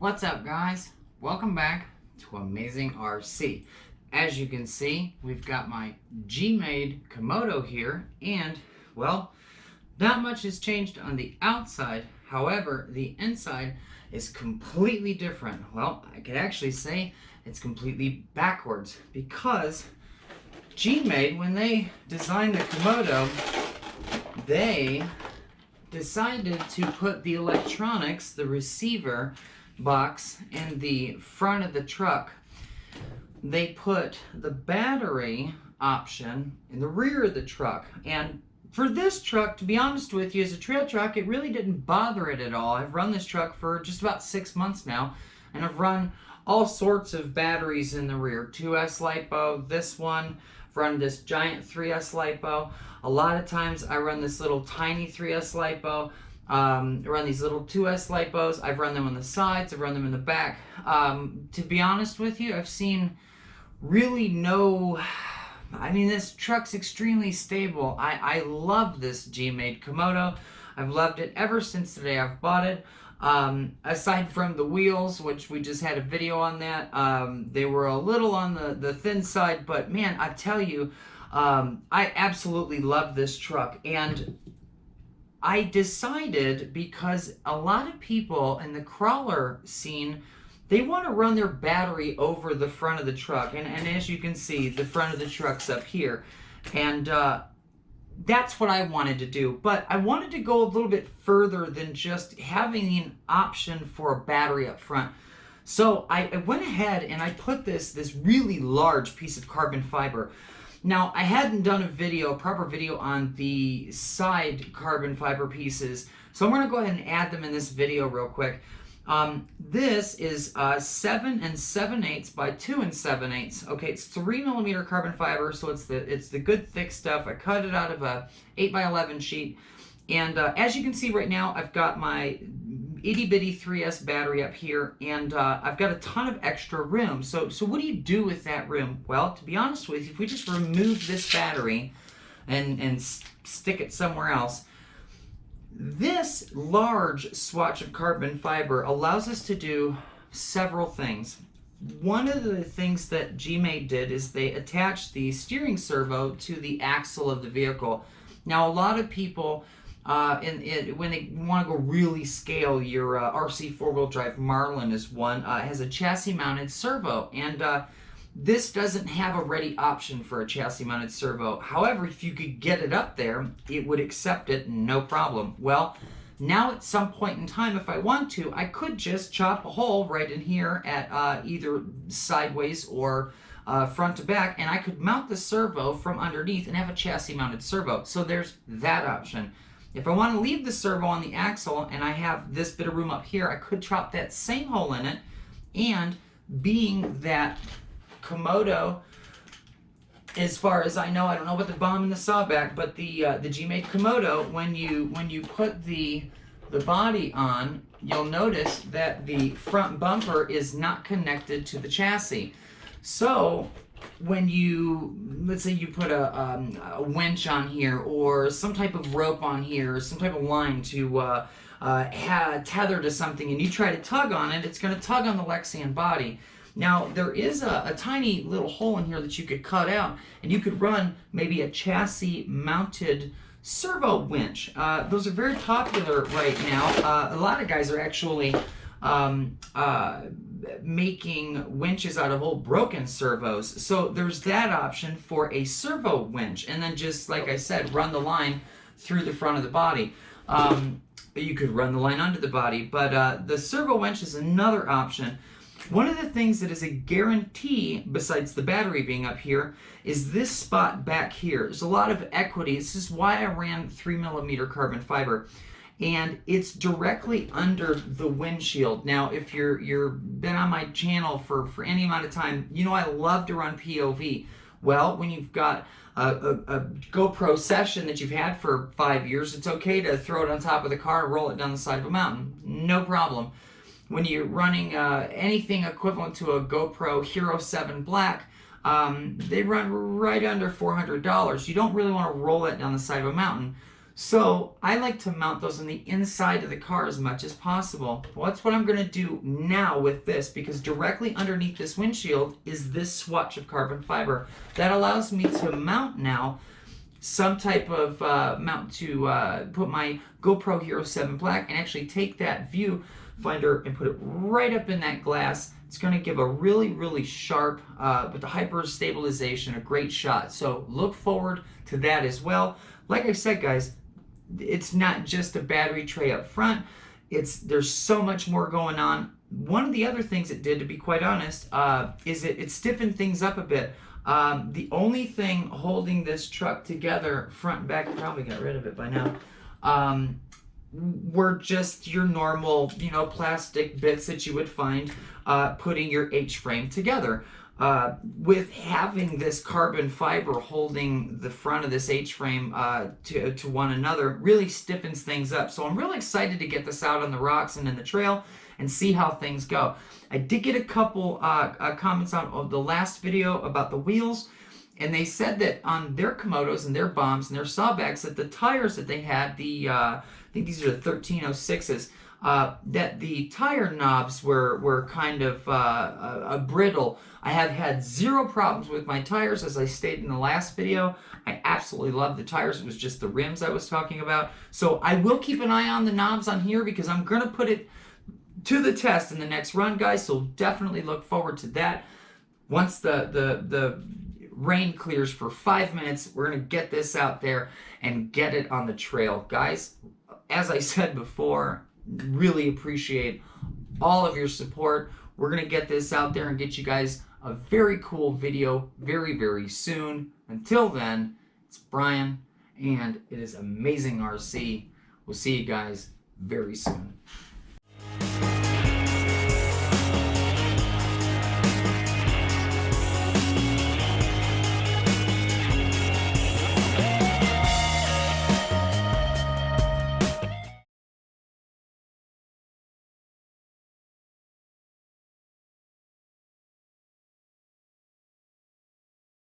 What's up, guys? Welcome back to Amazing RC. As you can see, we've got my GMADE Komodo here, and well, not much has changed on the outside. However, the inside is completely different. Well, I could actually say it's completely backwards because GMADE, when they designed the Komodo, they decided to put the electronics, the receiver box, in the front of the truck. They put the battery option in the rear of the truck. And for this truck, to be honest with you, as a trail truck, it really didn't bother it at all. I've run this truck for just about 6 months now, and I've run all sorts of batteries in the rear. 2S LiPo, this one, I've run this giant 3S LiPo. A lot of times I run this little tiny 3S LiPo. I run these little 2S LiPos. I've run them on the sides, I've run them in the back. To be honest with you, I've seen really no... this truck's extremely stable. I love this GMADE Komodo. I've loved it ever since the day I've bought it. Aside from the wheels, which we just had a video on that, they were a little on the thin side, but man, I tell you, I absolutely love this truck. And I decided, because a lot of people in the crawler scene, they want to run their battery over the front of the truck. And as you can see, the front of the truck's up here. And that's what I wanted to do. But I wanted to go a little bit further than just having an option for a battery up front. So I went ahead and I put this really large piece of carbon fiber. Now, I hadn't done a proper video on the side carbon fiber pieces, so I'm going to go ahead and add them in this video real quick. This is 7 7/8 by 2 7/8. Okay, it's 3mm carbon fiber, so it's the good thick stuff. I cut it out of a 8x11 sheet, and as you can see right now, I've got my itty bitty 3S battery up here, and I've got a ton of extra room. So what do you do with that room? Well, to be honest with you, if we just remove this battery and stick it somewhere else, this large swatch of carbon fiber allows us to do several things. One of the things that GMADE did is they attached the steering servo to the axle of the vehicle. Now, a lot of people, when they want to go really scale, your RC four-wheel drive Marlin is one, has a chassis-mounted servo, and this doesn't have a ready option for a chassis-mounted servo. However, if you could get it up there, it would accept it, no problem. Well, now at some point in time, if I want to, I could just chop a hole right in here at either sideways or front to back, and I could mount the servo from underneath and have a chassis-mounted servo. So there's that option. If I want to leave the servo on the axle and I have this bit of room up here, I could chop that same hole in it. And being that Komodo, as far as I know, I don't know about the bomb and the sawback, but the GMADE Komodo, when you put the body on, you'll notice that the front bumper is not connected to the chassis. So when let's say you put a winch on here, or some type of rope on here, or some type of line to tether to something, and you try to tug on it, it's going to tug on the Lexan body. Now, there is a tiny little hole in here that you could cut out, and you could run maybe a chassis-mounted servo winch. Those are very popular right now. A lot of guys are actually making winches out of old broken servos. So there's that option for a servo winch, and then just like I said, run the line through the front of the body. You could run the line under the body, but the servo winch is another option. One of the things that is a guarantee, besides the battery being up here, is this spot back here. There's a lot of equity. This is why I ran 3mm carbon fiber. And it's directly under the windshield. Now, if you've been on my channel for any amount of time, you know I love to run POV. Well, when you've got a GoPro session that you've had for 5 years, it's okay to throw it on top of the car and roll it down the side of a mountain. No problem. When you're running anything equivalent to a GoPro Hero 7 Black, they run right under $400. You don't really want to roll that down the side of a mountain. So I like to mount those on the inside of the car as much as possible. Well, that's what I'm going to do now with this, because directly underneath this windshield is this swatch of carbon fiber that allows me to mount now some type of mount to put my GoPro Hero 7 Black and actually take that viewfinder and put it right up in that glass. It's going to give a really, really sharp, with the hyper stabilization, a great shot. So look forward to that as well. Like I said, guys, it's not just a battery tray up front. There's so much more going on. One of the other things it did, to be quite honest, is it stiffened things up a bit. The only thing holding this truck together, front and back, I probably got rid of it by now, were just your normal, plastic bits that you would find putting your H-frame together. With having this carbon fiber holding the front of this H-frame to one another, really stiffens things up. So I'm really excited to get this out on the rocks and in the trail and see how things go. I did get a couple comments on the last video about the wheels, and they said that on their Komodos and their bombs and their sawbags, that the tires that they had, I think these are the 1306s, that the tire knobs were kind of brittle. I have had zero problems with my tires, as I stated in the last video. I absolutely love the tires. It was just the rims I was talking about. So I will keep an eye on the knobs on here, because I'm going to put it to the test in the next run, guys. So definitely look forward to that. Once the rain clears for 5 minutes, we're going to get this out there and get it on the trail. Guys, as I said before, really appreciate all of your support. We're going to get this out there and get you guys a very cool video very, very soon. Until then, it's Brian, and it is Amazing RC. We'll see you guys very soon.